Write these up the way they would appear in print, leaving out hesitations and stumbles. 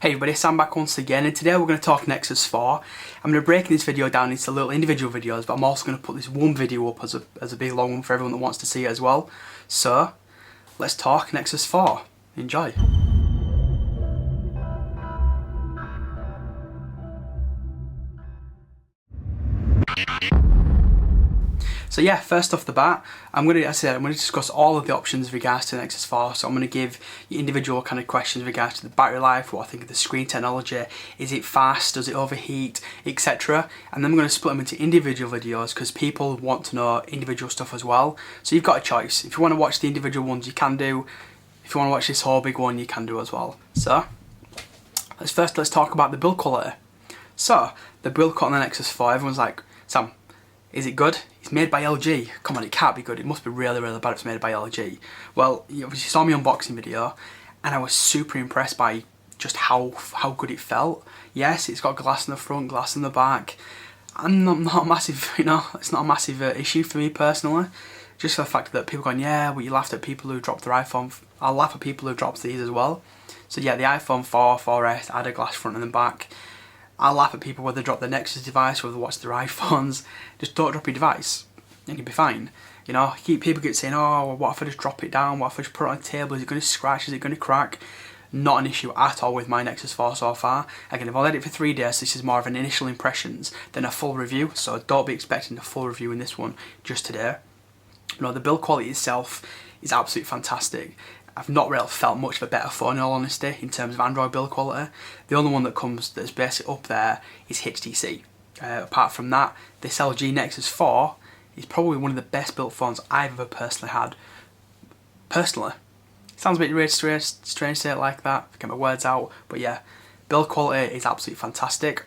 Hey everybody, Sam back once again, and today we're going to talk Nexus 4. I'm going to break this video down into little individual videos, but I'm also going to put this one video up as a big long one for everyone that wants to see it as well. So, let's talk Nexus 4. Enjoy. So yeah, first off the bat, I'm going to discuss all of the options with regards to the Nexus 4. So I'm going to give you individual kind of questions with regards to the battery life, what I think of the screen technology, is it fast, does it overheat, etc. And then I'm going to split them into individual videos because people want to know individual stuff as well. So you've got a choice. If you want to watch the individual ones, you can do. If you want to watch this whole big one, you can do as well. So let's talk about the build quality. So the build quality on the Nexus 4, everyone's like, Sam, is it good? It's made by LG. Come on, it can't be good. It must be really, really bad if it's made by LG. Well, you obviously saw my unboxing video, and I was super impressed by just how good it felt. Yes, it's got glass in the front, glass in the back. And not a massive, it's not a massive issue for me personally. Just the fact that people going, yeah, well, you laughed at people who dropped their iPhone. I'll laugh at people who dropped these as well. So yeah, the iPhone 4, 4S had a glass front and back. I'll laugh at people whether they drop their Nexus device, whether they watch their iPhones. Just don't drop your device and you'll be fine. People get saying, oh, well, what if I just drop it down? What if I just put it on the table? Is it going to scratch? Is it going to crack? Not an issue at all with my Nexus 4 so far. Again, I've only had it for 3 days, so this is more of an initial impressions than a full review. So don't be expecting a full review in this one just today. The build quality itself is absolutely fantastic. I've not really felt much of a better phone in all honesty in terms of Android build quality. The only one that's basically up there is HTC. Apart from that, this LG Nexus 4 is probably one of the best built phones I've ever personally had. Personally. Sounds a bit weird, strange to say it like that, get my words out, but yeah, build quality is absolutely fantastic.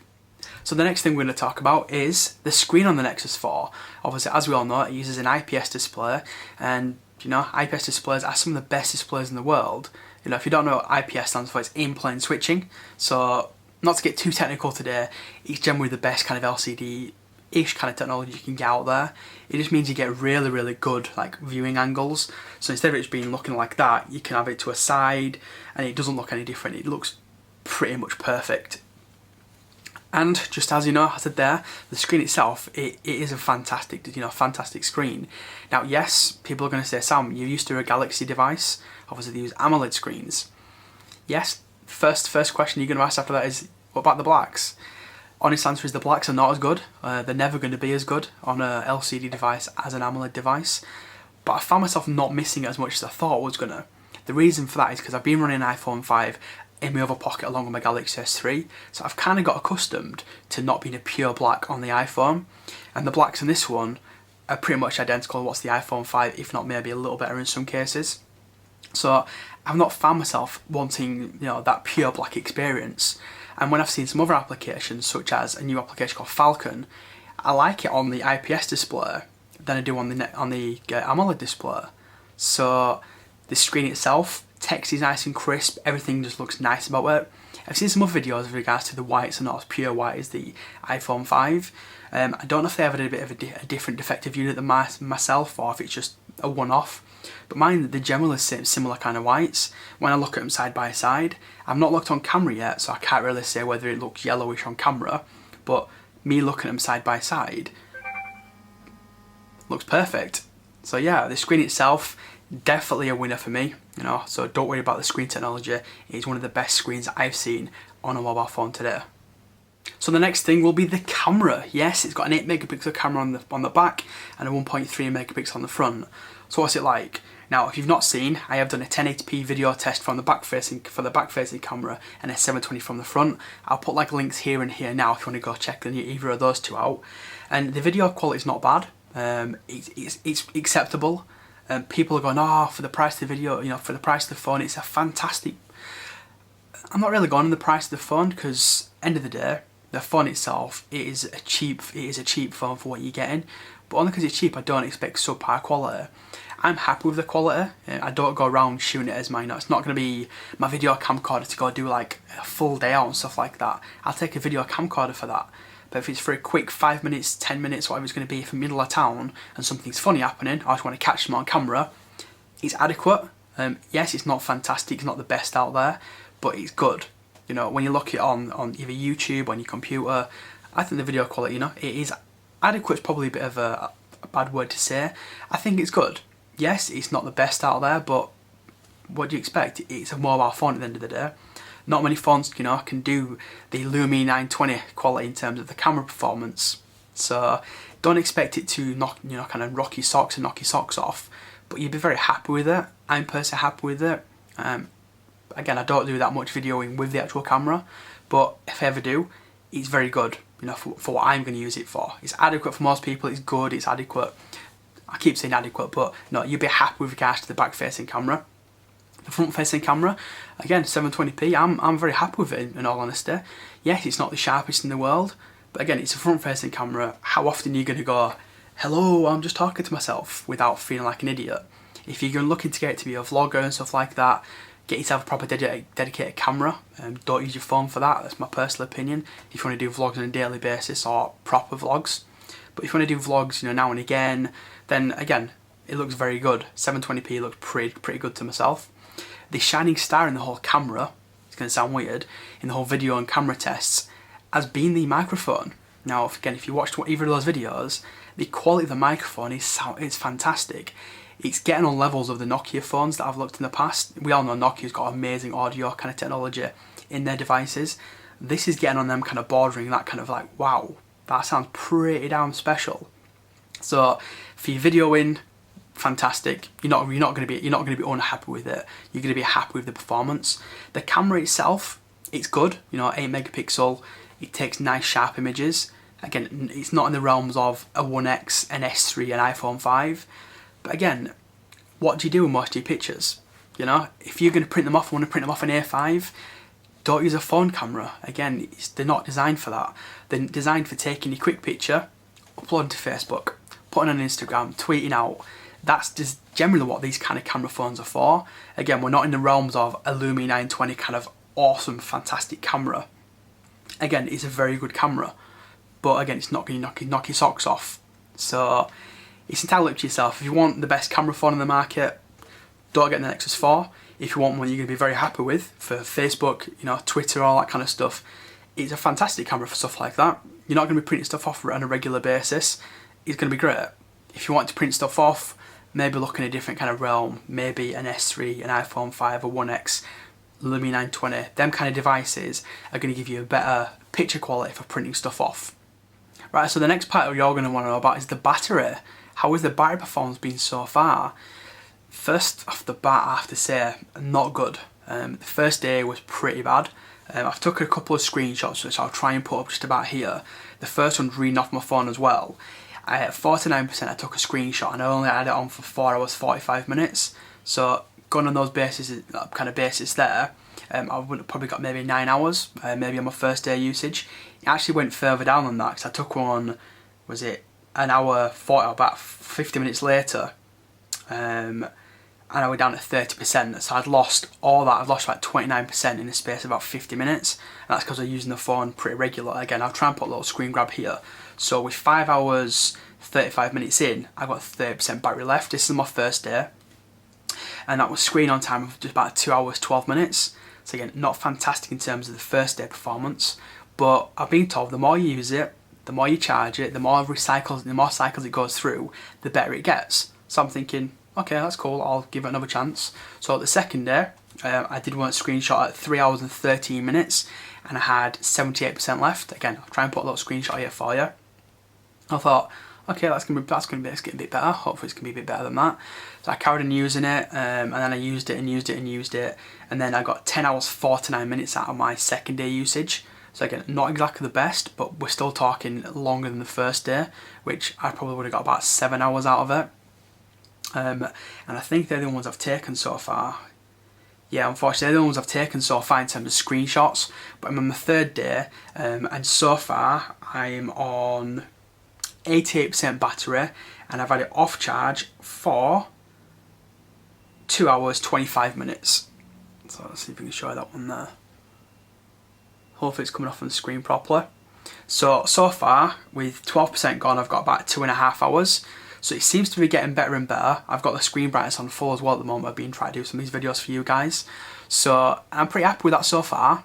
So the next thing we're going to talk about is the screen on the Nexus 4. Obviously, as we all know, it uses an IPS display, and IPS displays are some of the best displays in the world. If you don't know what IPS stands for, it's in-plane switching. So, not to get too technical today, it's generally the best kind of LCD-ish kind of technology you can get out there. It just means you get really, really good viewing angles. So instead of it just being looking like that, you can have it to a side, and it doesn't look any different. It looks pretty much perfect. And just as I said there, the screen itself, it is a fantastic, fantastic screen. Now, yes, people are going to say, Sam, you're used to a Galaxy device. Obviously, they use AMOLED screens. Yes, first question you're going to ask after that is, what about the blacks? Honest answer is the blacks are not as good. They're never going to be as good on a LCD device as an AMOLED device. But I found myself not missing it as much as I thought I was going to. The reason for that is because I've been running an iPhone 5 in my other pocket along with my Galaxy S3, so I've kind of got accustomed to not being a pure black on the iPhone, and the blacks in this one are pretty much identical to what's the iPhone 5, if not maybe a little better in some cases. So I've not found myself wanting that pure black experience, and when I've seen some other applications such as a new application called Falcon, I like it on the IPS display than I do on the AMOLED display. So the screen itself, text is nice and crisp, everything just looks nice about it. I've seen some other videos with regards to the whites are not as pure white as the iPhone 5. I don't know if they have a bit of a different defective unit than myself, or if it's just a one-off. But mine, they're generally similar kind of whites. When I look at them side by side, I've not looked on camera yet, so I can't really say whether it looks yellowish on camera. But me looking at them side by side, looks perfect. So yeah, the screen itself, definitely a winner for me, so don't worry about the screen technology. It's one of the best screens I've seen on a mobile phone today. So the next thing will be the camera. Yes, it's got an 8 megapixel camera on the back and a 1.3 megapixel on the front. So what's it like? Now, if you've not seen, I have done a 1080p video test from the back-facing camera and a 720 from the front. I'll put links here and here now if you want to go check either of those two out. And the video quality is not bad. It's acceptable. People are going, oh, for the price of the video, for the price of the phone, it's a fantastic. I'm not really going on the price of the phone because, end of the day, the phone itself is a cheap phone for what you're getting. But only because it's cheap, I don't expect subpar quality. I'm happy with the quality. I don't go around shooting it as it's not going to be my video camcorder to go do a full day out and stuff like that. I'll take a video camcorder for that. But if it's for a quick 5 minutes, 10 minutes, whatever it's going to be from middle of town and something's funny happening, I just want to catch them on camera, it's adequate. Yes, it's not fantastic, it's not the best out there, but it's good. You know, when you look at it on either YouTube, on your computer, I think the video quality, you know, it is adequate. It's probably a bit of a bad word to say. I think it's good. Yes, it's not the best out there, but what do you expect? It's a mobile phone at the end of the day. Not many phones, you know, can do the Lumia 920 quality in terms of the camera performance. So don't expect it to knock, you know, kind of rock your socks and knock your socks off. But you'd be very happy with it. I'm personally happy with it. Again, I don't do that much videoing with the actual camera, but if I ever do, it's very good, you know, for what I'm going to use it for. It's adequate for most people. It's good. It's adequate. I keep saying adequate, but no, you'd be happy with regards to the back-facing camera. The front-facing camera, again, 720p, I'm very happy with it, in all honesty. Yes, it's not the sharpest in the world, but again, it's a front-facing camera. How often are you going to go, hello, I'm just talking to myself, without feeling like an idiot? If you're looking to get it to be a vlogger and stuff like that, get yourself a proper dedicated camera. Don't use your phone for that, that's my personal opinion. If you want to do vlogs on a daily basis, or proper vlogs. But if you want to do vlogs, you know, now and again, then again, it looks very good. 720p looks pretty good to myself. The shining star in the whole camera, it's going to sound weird, in the whole video and camera tests, has been the microphone. Now, again, if you watched either of those videos, the quality of the microphone is fantastic. It's getting on levels of the Nokia phones that I've looked in the past. We all know Nokia's got amazing audio kind of technology in their devices. This is getting on them kind of bordering that kind of like, wow, that sounds pretty damn special. So for your videoing, fantastic. You're not going to be unhappy with it. You're going to be happy with the performance. The camera itself, it's good. You know, 8 megapixel. It takes nice sharp images. Again, it's not in the realms of a 1X, an S3, an iPhone 5. But again, what do you do with most of your pictures? You know, if you're going to print them off, want to print them off an A5, don't use a phone camera. Again, they're not designed for that. They're designed for taking a quick picture, uploading to Facebook, putting on Instagram, tweeting out. That's just generally what these kind of camera phones are for. Again, we're not in the realms of a Lumia 920 kind of awesome, fantastic camera. Again, it's a very good camera, but again, it's not going to knock your socks off. So it's entirely up to yourself. If you want the best camera phone in the market, don't get the Nexus 4. If you want one you're going to be very happy with for Facebook, you know, Twitter, all that kind of stuff, it's a fantastic camera for stuff like that. You're not going to be printing stuff off on a regular basis. It's going to be great. If you want to print stuff off, maybe look in a different kind of realm. Maybe an S3, an iPhone 5, a 1X, Lumia 920. Them kind of devices are going to give you a better picture quality for printing stuff off. Right, so the next part you're going to want to know about is the battery. How has the battery performance been so far? First off the bat, I have to say, not good. The first day was pretty bad. I've took a couple of screenshots which I'll try and put up just about here. The first one's reading off my phone as well. At 49% I took a screenshot and I only had it on for 4 hours 45 minutes. So going on those basis there, I would have probably got maybe 9 hours, maybe on my first day usage. It actually went further down than that because I took one, was it an hour 40, about 50 minutes later, and I was down at 30%, so I'd lost all that. I've lost like 29% in the space of about 50 minutes, and that's because I'm using the phone pretty regular. Again, I'll try and put a little screen grab here. So with 5 hours 35 minutes in, I've got 30% battery left. This is my first day, and that was screen on time of just about 2 hours 12 minutes. So again, not fantastic in terms of the first day performance, but I've been told the more you use it, the more you charge it, the more cycles it goes through, the better it gets. So I'm thinking, okay, that's cool, I'll give it another chance. So the second day, I did one screenshot at 3 hours and 13 minutes, and I had 78% left. Again, I'll try and put a little screenshot here for you. I thought, okay, that's gonna be a bit better. Hopefully it's gonna be a bit better than that. So I carried on using it, and then I used it, and then I got 10 hours 49 minutes out of my second day usage. So again, not exactly the best, but we're still talking longer than the first day, which I probably would have got about 7 hours out of it. And I think they're the ones I've taken so far. Yeah, unfortunately, they're the ones I've taken so far in terms of screenshots. But I'm on the third day, and so far I'm on 88% battery, and I've had it off charge for 2 hours 25 minutes. So let's see if we can show you that one there. Hopefully it's coming off on the screen properly. So far, with 12% gone, I've got about 2.5 hours. So it seems to be getting better and better. I've got the screen brightness on full as well at the moment. I've been trying to do some of these videos for you guys. So I'm pretty happy with that so far.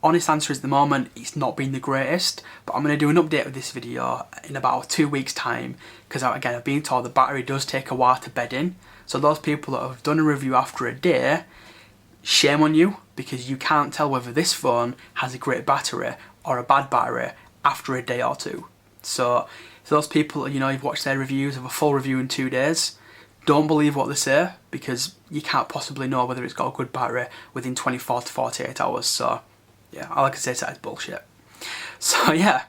Honest answer is at the moment it's not been the greatest, but I'm going to do an update of this video in about 2 weeks time, because again I've been told the battery does take a while to bed in. So those people that have done a review after a day, shame on you, because you can't tell whether this phone has a great battery or a bad battery after a day or two. So those people, you know, you've watched their reviews of a full review in 2 days, don't believe what they say, because you can't possibly know whether it's got a good battery within 24 to 48 hours. So yeah, all I can say is that is bullshit. So yeah,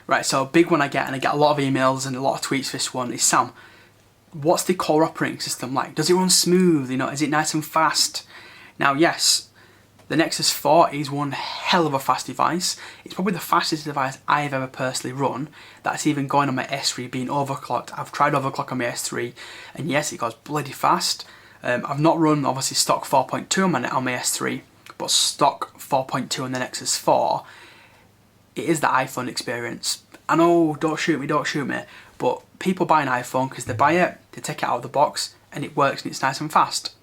right, so a big one I get, and I get a lot of emails and a lot of tweets for this one, is Sam, what's the core operating system like? Does it run smooth? You know, is it nice and fast? Now yes, the Nexus 4 is one hell of a fast device. It's probably the fastest device I've ever personally run. That's even going on my S3 being overclocked. I've tried overclock on my S3 and yes, it goes bloody fast. I've not run obviously stock 4.2 on my S3, but stock 4.2 on the Nexus 4, it is the iPhone experience. I know, don't shoot me, but people buy an iPhone because they buy it, they take it out of the box, and it works and it's nice and fast.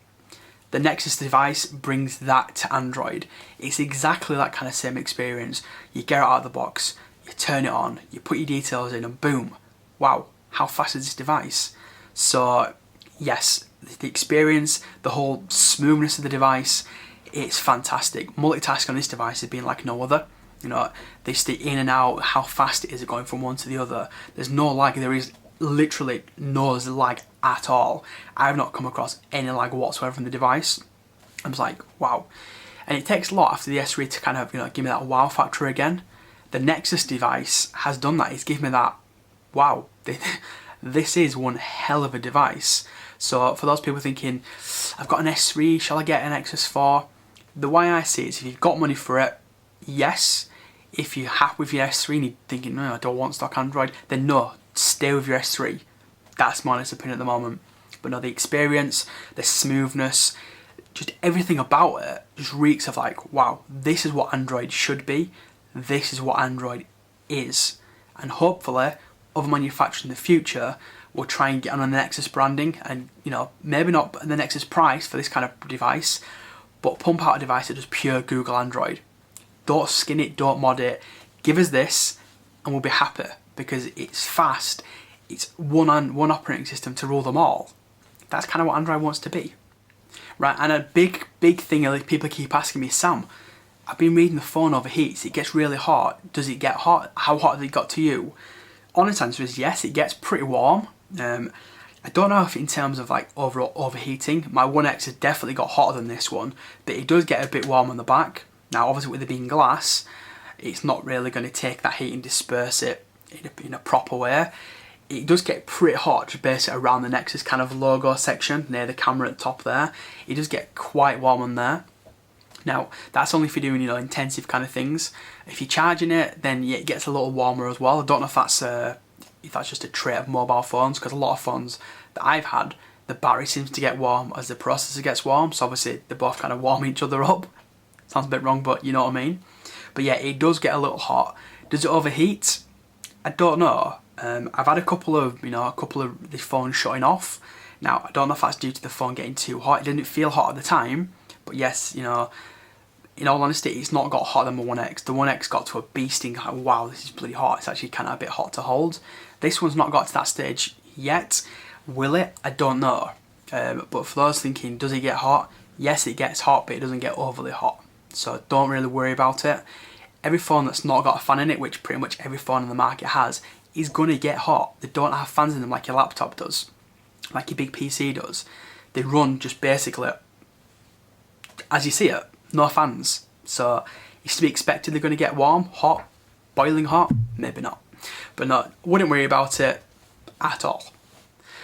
The Nexus device brings that to Android. It's exactly that kind of same experience. You get it out of the box, you turn it on, you put your details in, and boom, wow, how fast is this device? So yes, the experience, the whole smoothness of the device, it's fantastic. Multitasking on this device has been like no other. You know, they stay in and out, how fast it is going from one to the other. There's no lag, there is literally no lag at all. I have not come across any lag whatsoever from the device. I was like, wow. And it takes a lot after the S3 to kind of, you know, give me that wow factor again. The Nexus device has done that. It's given me that, wow, this is one hell of a device. So for those people thinking, I've got an S3, shall I get an Nexus 4? The way I see it is if you've got money for it, yes. If you're happy with your S3 and you're thinking, no, I don't want stock Android, then no, stay with your S3. That's my honest opinion at the moment. But no, the experience, the smoothness, just everything about it just reeks of like, wow, this is what Android should be. This is what Android is. And hopefully, other manufacturers in the future will try and get on the Nexus branding and, you know, maybe not the Nexus price for this kind of device, but pump out a device that does pure Google Android. Don't skin it, don't mod it. Give us this and we'll be happy, because it's fast. It's one operating system to rule them all. That's kind of what Android wants to be. Right, and a big thing that people keep asking me, Sam, I've been reading the phone overheats, it gets really hot. Does it get hot? How hot has it got to you? Honest answer is yes, it gets pretty warm. I don't know if in terms of like overall overheating, my 1X has definitely got hotter than this one, but it does get a bit warm on the back. Now obviously with it being glass, it's not really going to take that heat and disperse it in a proper way. It does get pretty hot just basically around the Nexus kind of logo section near the camera at the top there. It does get quite warm on there. Now that's only if you're doing, you know, intensive kind of things. If you're charging it, then yeah, it gets a little warmer as well. I don't know if that's just a trait of mobile phones, because a lot of phones that I've had, the battery seems to get warm as the processor gets warm. So obviously they both kind of warm each other up. Sounds a bit wrong, but you know what I mean. But yeah, it does get a little hot. Does it overheat? I don't know. I've had a couple of the phones shutting off. Now, I don't know if that's due to the phone getting too hot. It didn't feel hot at the time, but yes, you know, in all honesty, it's not got hotter than the 1X. The 1X got to a beasting, like, wow, this is bloody hot. It's actually kind of a bit hot to hold. This one's not got to that stage yet. Will it? I don't know. But for those thinking, does it get hot? Yes, it gets hot, but it doesn't get overly hot. So don't really worry about it. Every phone that's not got a fan in it, which pretty much every phone on the market has, is going to get hot. They don't have fans in them like your laptop does, like your big PC does. They run just basically as you see it, no fans. So it's to be expected they're going to get warm, hot, boiling hot, maybe not. But no, wouldn't worry about it at all.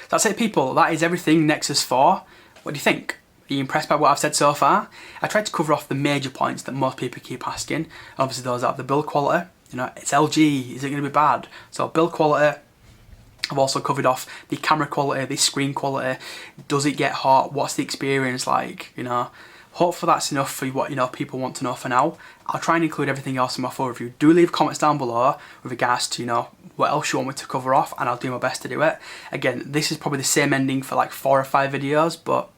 That's it people, that is everything Nexus 4. What do you think? Are you impressed by what I've said so far? I tried to cover off the major points that most people keep asking. Obviously those are the build quality. You know, it's LG, is it going to be bad? So build quality. I've also covered off the camera quality, the screen quality. Does it get hot? What's the experience like? You know, hopefully that's enough for what, you know, people want to know for now. I'll try and include everything else in my full review. Do leave comments down below with regards to, you know, what else you want me to cover off, and I'll do my best to do it. Again, this is probably the same ending for like 4 or 5 videos, but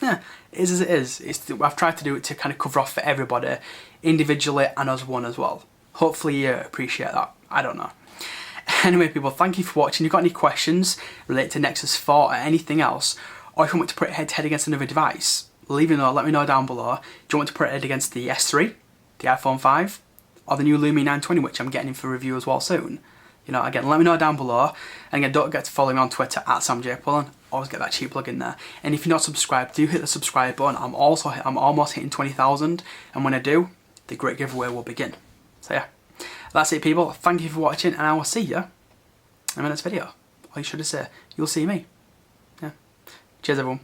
yeah, it is as it is. I've tried to do it to kind of cover off for everybody, individually and as one as well. Hopefully you appreciate that. I don't know. Anyway, people, thank you for watching. If you've got any questions related to Nexus 4 or anything else, or if you want me to put it head to head against another device, let me know down below. Do you want me to put it head against the S3, the iPhone 5, or the new Lumia 920, which I'm getting in for review as well soon? You know, again, let me know down below. And again, don't forget to follow me on Twitter at samjpullen. Always get that cheap plug in there. And if you're not subscribed, do hit the subscribe button. I'm almost hitting 20,000, and when I do, the great giveaway will begin. So yeah, that's it, people. Thank you for watching, and I will see you in my next video. Or you should have said, you'll see me. Yeah. Cheers, everyone.